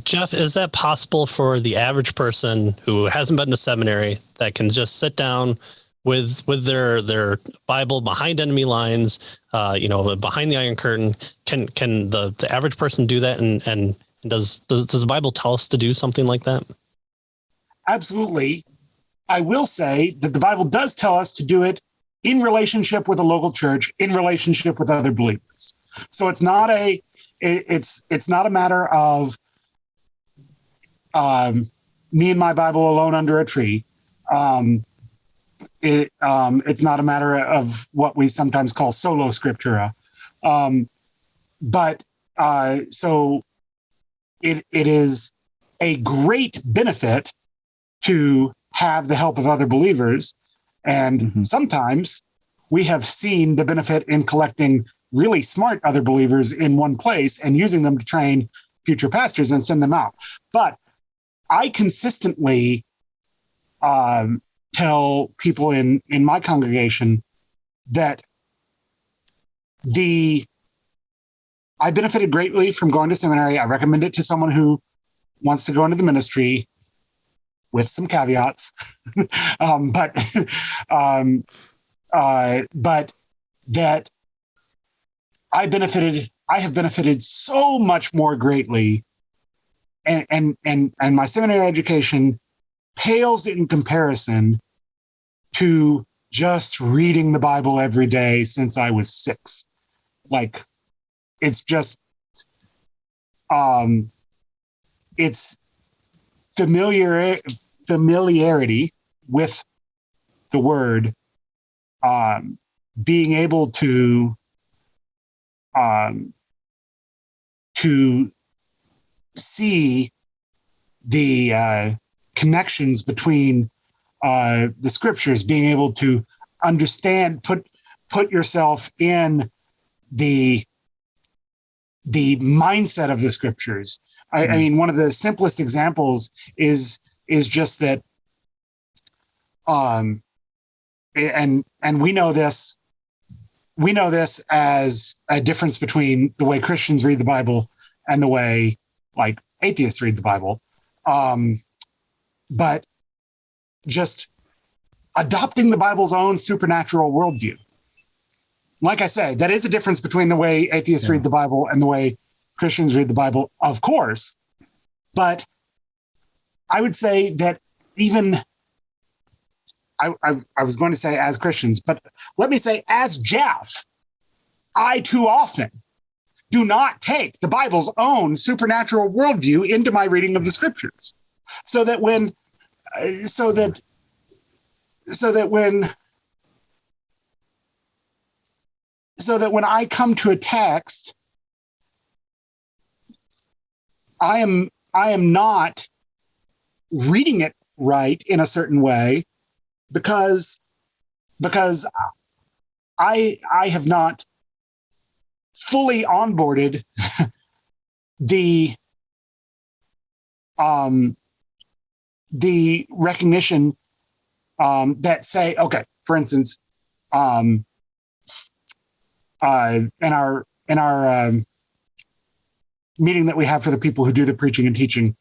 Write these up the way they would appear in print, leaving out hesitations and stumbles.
Jeff, is that possible for the average person who hasn't been to seminary that can just sit down with their Bible behind enemy lines, behind the Iron Curtain? Can the average person do that? And does the Bible tell us to do something like that? Absolutely. I will say that the Bible does tell us to do it in relationship with a local church, in relationship with other believers. So it's not a matter of me and my Bible alone under a tree. It's not a matter of what we sometimes call solo scriptura. So it is a great benefit to have the help of other believers. And sometimes we have seen the benefit in collecting really smart other believers in one place and using them to train future pastors and send them out. But I consistently tell people in my congregation that I benefited greatly from going to seminary. I recommend it to someone who wants to go into the ministry, with some caveats. But that I have benefited so much more greatly, and my seminary education pales in comparison to just reading the Bible every day since I was 6. Like, it's just, it's familiarity with the word, being able to see the connections between the scriptures, being able to understand, put yourself in the mindset of the scriptures. I mean, one of the simplest examples is just that, and we know this as a difference between the way Christians read the Bible and the way like atheists read the Bible. But just adopting the Bible's own supernatural worldview. Like I say, that is a difference between the way atheists read the Bible and the way Christians read the Bible, of course. But I would say that even, I was going to say as Christians, but let me say as Jeff, I too often do not take the Bible's own supernatural worldview into my reading of the scriptures. So that when I come to a text, I am not reading it right in a certain way because I have not fully onboarded the recognition that say, okay, for instance, in our meeting that we have for the people who do the preaching and teaching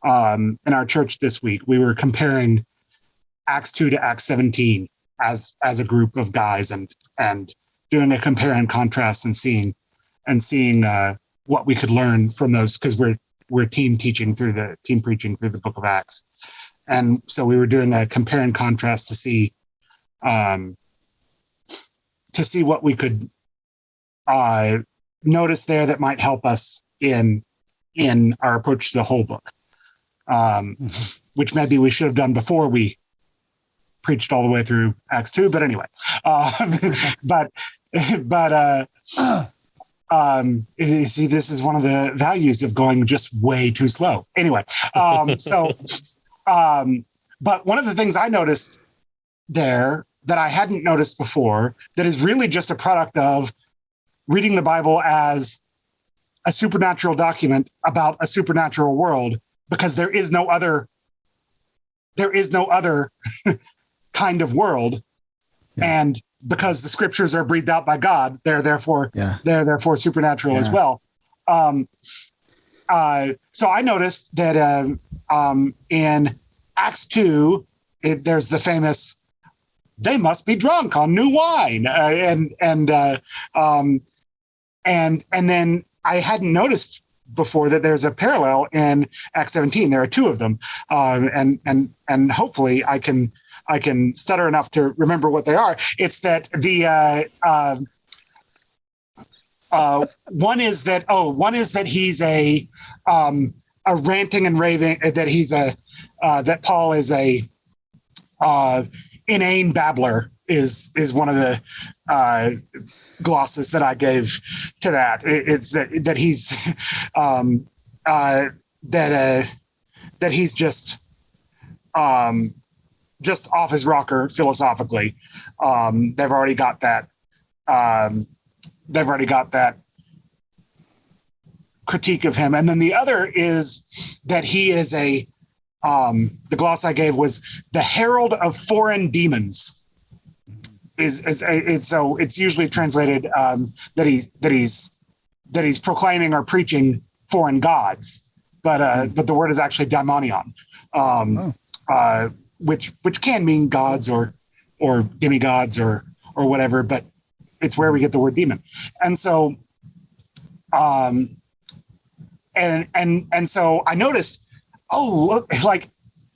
in our church this week, we were comparing Acts 2 to Acts 17 as a group of guys and doing a compare and contrast and seeing what we could learn from those, because we're team preaching through the book of Acts. And so we were doing a compare and contrast to see what we could notice there that might help us in our approach to the whole book, which maybe we should have done before we preached all the way through Acts 2. But anyway, you see, this is one of the values of going just way too slow. Anyway, but one of the things I noticed there that I hadn't noticed before, that is really just a product of reading the Bible as a supernatural document about a supernatural world, because there is no other kind of world. Yeah. And because the scriptures are breathed out by God, they're therefore supernatural as well. so I noticed that in Acts 2, there's the famous, they must be drunk on new wine. And then I hadn't noticed before that there's a parallel in Acts 17. There are two of them. And hopefully I can stutter enough to remember what they are. It's that one is that he's a ranting and raving, that Paul is a inane babbler is one of the glosses that I gave to that. It's that he's that he's just off his rocker philosophically. They've already got that. They've already got that critique of him. And then the other is that he is the gloss I gave was the herald of foreign demons. So it's usually translated that he's proclaiming or preaching foreign gods, but the word is actually daimonion, which can mean gods or demigods or whatever, but it's where we get the word demon. And so and so I noticed, like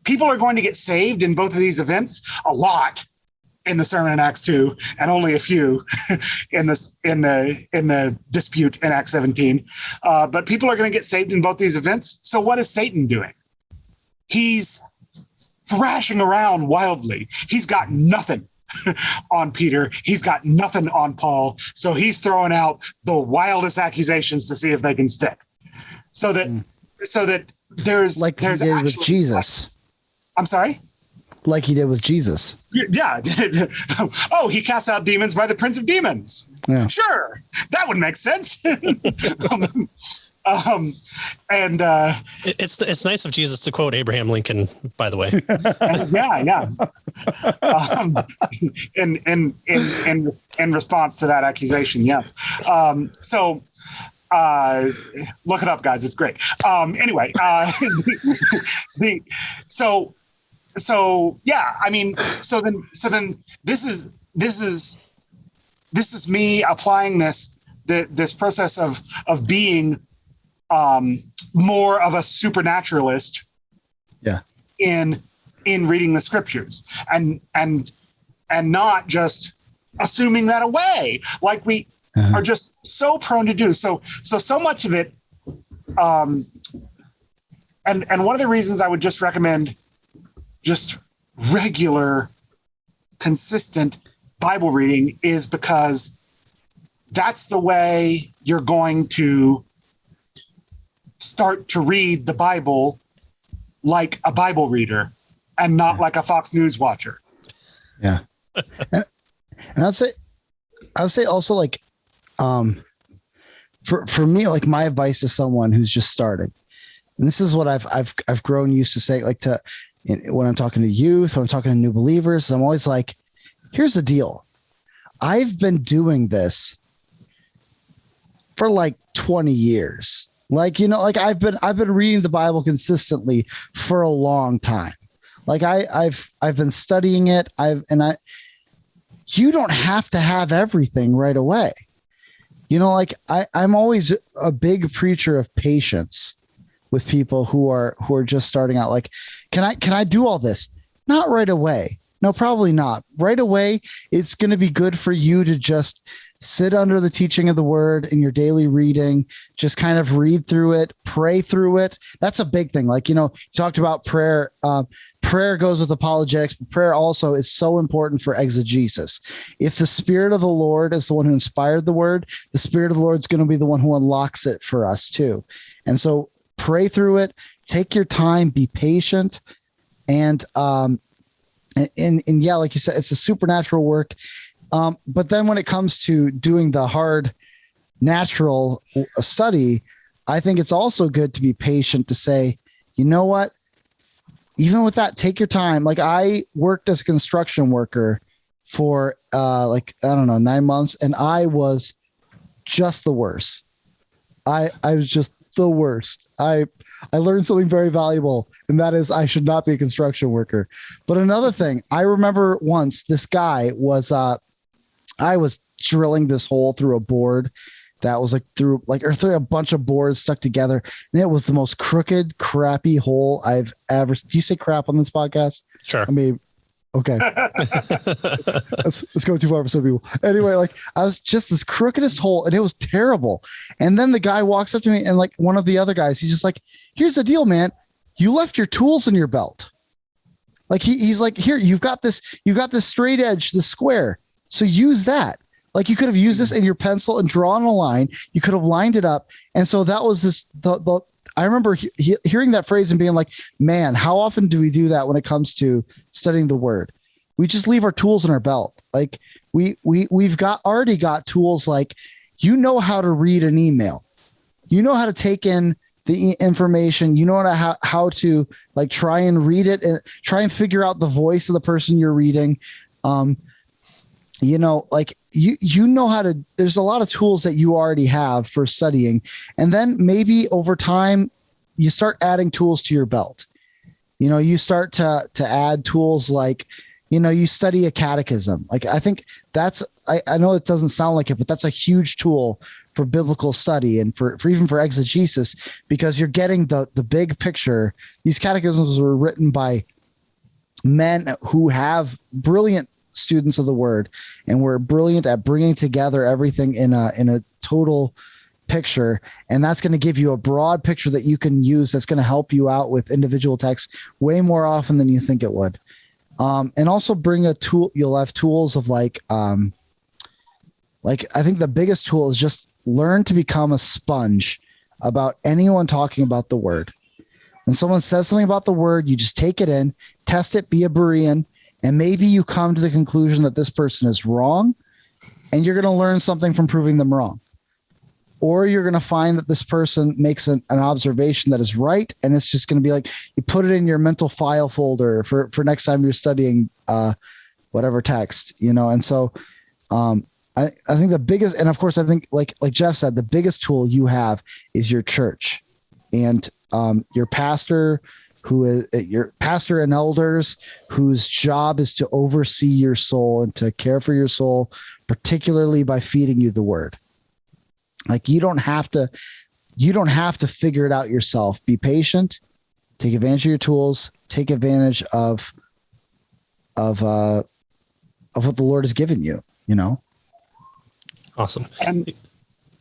people are going to get saved in both of these events, a lot in the sermon in Acts 2, and only a few in the dispute in Acts 17. But people are going to get saved in both these events. So what is Satan doing? He's thrashing around wildly. He's got nothing on Peter. He's got nothing on Paul. So he's throwing out the wildest accusations to see if they can stick. So that there's like he did with Jesus. I'm sorry? Like he did with Jesus. Yeah. Oh, he casts out demons by the prince of demons. Yeah. Sure. That would make sense. And it's nice of Jesus to quote Abraham Lincoln, by the way. Yeah. In response to that accusation, yes. So look it up, guys. It's great. Anyway, so yeah, I mean, so then this is me applying this process of being more of a supernaturalist, yeah, in reading the scriptures and not just assuming that away like we are just so prone to do. So much of it, and one of the reasons I would just recommend just regular, consistent Bible reading is because that's the way you're going to start to read the Bible like a Bible reader and not like a Fox News watcher. Yeah. And I would say also, like, for me, like, my advice to someone who's just started, and this is what I've grown used to say, like, when I'm talking to youth, when I'm talking to new believers, I'm always like, here's the deal. I've been doing this for like 20 years. Like, like I've been reading the Bible consistently for a long time. Like I've been studying it. You don't have to have everything right away. Like I'm always a big preacher of patience with people who are just starting out. Like, can I do all this? Not right away. No, probably not right away. It's going to be good for you to just sit under the teaching of the word in your daily reading, just kind of read through it, pray through it. That's a big thing. Like, you talked about prayer. Prayer goes with apologetics, but prayer also is so important for exegesis. If the Spirit of the Lord is the one who inspired the word, the Spirit of the Lord is going to be the one who unlocks it for us too. And so pray through it, take your time, be patient. And yeah, like you said, it's a supernatural work. But then when it comes to doing the hard natural study, I think it's also good to be patient, to say, you know what, even with that, take your time. Like, I worked as a construction worker for 9 months, and I was just the worst. I was just the worst. I learned something very valuable, and that is I should not be a construction worker. But another thing, I remember once this guy was, I was drilling this hole through a board that was through a bunch of boards stuck together. And it was the most crooked, crappy hole I've ever. Do you say crap on this podcast? Sure. I mean, okay. let's go too far for some people. Anyway, I was just this crookedest hole and it was terrible. And then the guy walks up to me and one of the other guys, he's just like, here's the deal, man. You left your tools in your belt. He's like, here, you've got this straight edge, the square. So use that. You could have used this in your pencil and drawn a line. You could have lined it up. And so that was I remember hearing that phrase and being like, man, how often do we do that when it comes to studying the word? We just leave our tools in our belt. We've already got tools how to read an email. You know how to take in the information. You know how to try and read it and try and figure out the voice of the person you're reading. You know how to, there's a lot of tools that you already have for studying. And then maybe over time you start adding tools to your belt. You start to add tools you study a catechism. I think I know it doesn't sound like it, but that's a huge tool for biblical study and for even for exegesis, because you're getting the big picture. These catechisms were written by men who have brilliant students of the word and we're brilliant at bringing together everything in a total picture, and that's going to give you a broad picture that you can use that's going to help you out with individual texts way more often than you think it would. And also bring a tool. You'll have tools of I think the biggest tool is just learn to become a sponge about anyone talking about the word. When someone says something about the word, you just take it in, test it, be a Berean. And maybe you come to the conclusion that this person is wrong and you're going to learn something from proving them wrong. Or you're going to find that this person makes an observation that is right. And it's just going to be you put it in your mental file folder for next time you're studying whatever text, And so I think the biggest, and of course, I think like Jeff said, the biggest tool you have is your church and your pastor, who is your pastor and elders, whose job is to oversee your soul and to care for your soul, particularly by feeding you the word. You don't have to figure it out yourself. Be patient, take advantage of your tools, take advantage of what the Lord has given you, Awesome.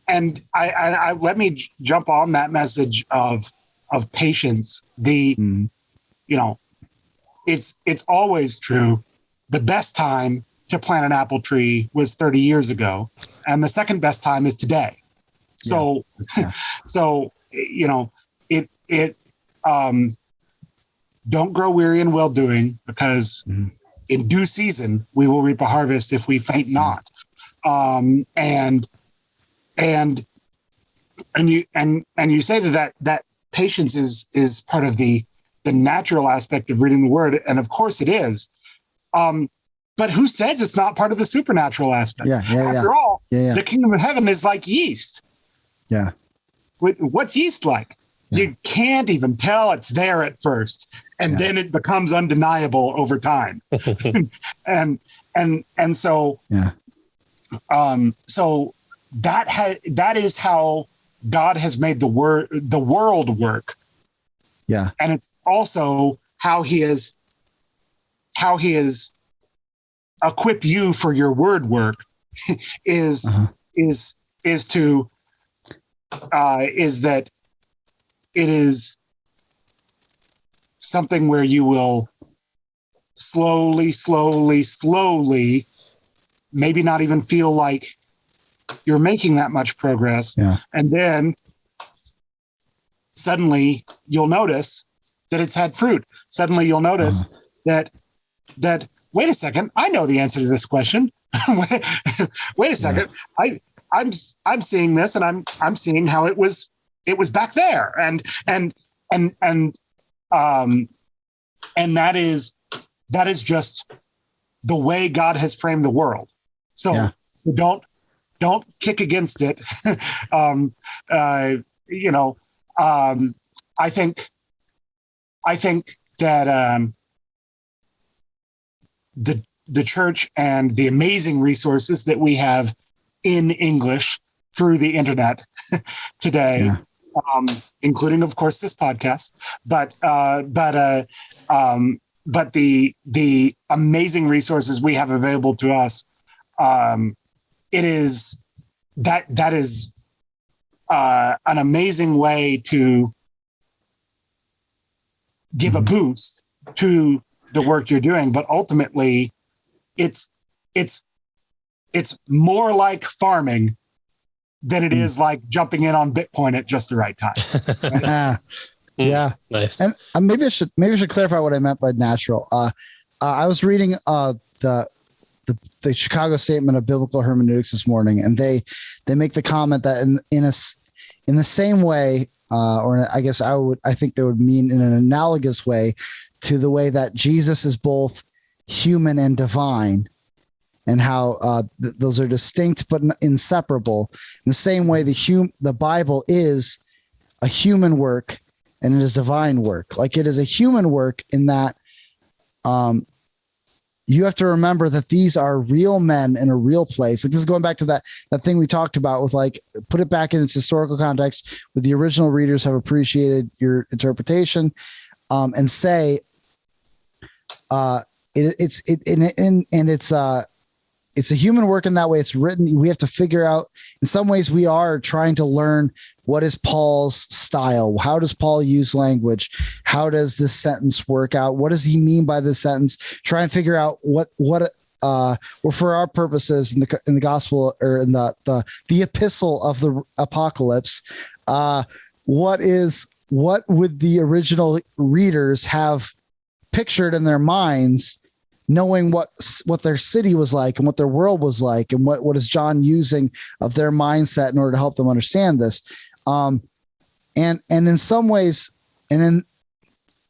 And I let me jump on that message of patience. It's always true. The best time to plant an apple tree was 30 years ago, and the second best time is today. So, don't grow weary in well doing, because in due season we will reap a harvest if we faint not. And you say that patience is part of the natural aspect of reading the word, and of course it is. But who says it's not part of the supernatural aspect? After all, the kingdom of heaven is like yeast. Yeah. What's yeast like? Yeah. You can't even tell it's there at first, and then it becomes undeniable over time. and so so that is how God has made the world work. Yeah. And it's also how he has equipped you for your word work is that it is something where you will slowly, maybe not even feel like you're making that much progress. Yeah. And then suddenly you'll notice that it's had fruit. Suddenly you'll notice that wait a second, I know the answer to this question. Wait a second. Yeah. I'm seeing this, and I'm seeing how it was back there. And that is just the way God has framed the world. So don't kick against it. I think that the church and the amazing resources that we have in English through the internet today, including, of course, this podcast, but the amazing resources we have available to us, it is that is an amazing way to give a boost to the work you're doing, but ultimately it's more like farming than it is like jumping in on Bitcoin at just the right time. Right? Yeah. Nice. And maybe I should clarify what I meant by natural. I was reading the Chicago Statement of Biblical Hermeneutics this morning, and they make the comment that in the same way, or I guess I think they would mean in an analogous way to the way that Jesus is both human and divine, and how those are distinct but inseparable. In the same way, the Bible is a human work and it is divine work. Like, it is a human work in that you have to remember that these are real men in a real place. Like, this is going back to that thing we talked about with, like, put it back in its historical context, with the original readers have appreciated your interpretation, and say it's a human work in that way. It's written. We have to figure out, in some ways we are trying to learn, what is Paul's style? How does Paul use language? How does this sentence work out? What does he mean by this sentence? Try and figure out what or for our purposes in the gospel, or in the epistle of the Apocalypse, what would the original readers have pictured in their minds, knowing what their city was like and what their world was like, and what is John using of their mindset in order to help them understand this. And in some ways, in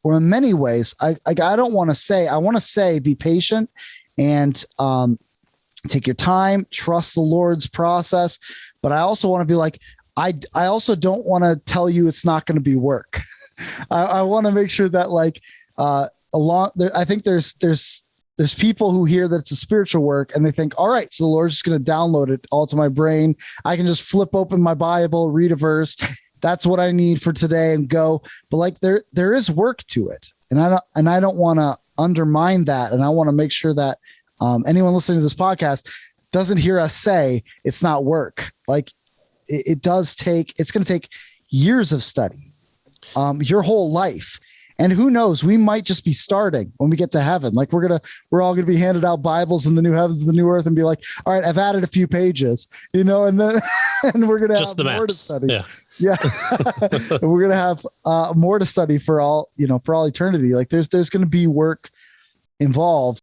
many ways, I want to say be patient and take your time, trust the Lord's process. But I also want to be like, I also don't want to tell you it's not going to be work. I want to make sure that, like, I think there's people who hear that it's a spiritual work and they think, all right, so the Lord's just going to download it all to my brain. I can just flip open my Bible, read a verse. That's what I need for today, and go. But, like, there is work to it. And I don't want to undermine that. And I want to make sure that anyone listening to this podcast doesn't hear us say it's not work. Like, it's going to take years of study, your whole life. And who knows, we might just be starting when we get to heaven. Like, we're all going to be handed out Bibles in the new heavens and the new earth, and be like, all right, I've added a few pages, and then and we're going to have more to study. Yeah. And we're going to have more to study for all eternity. Like, there's going to be work involved.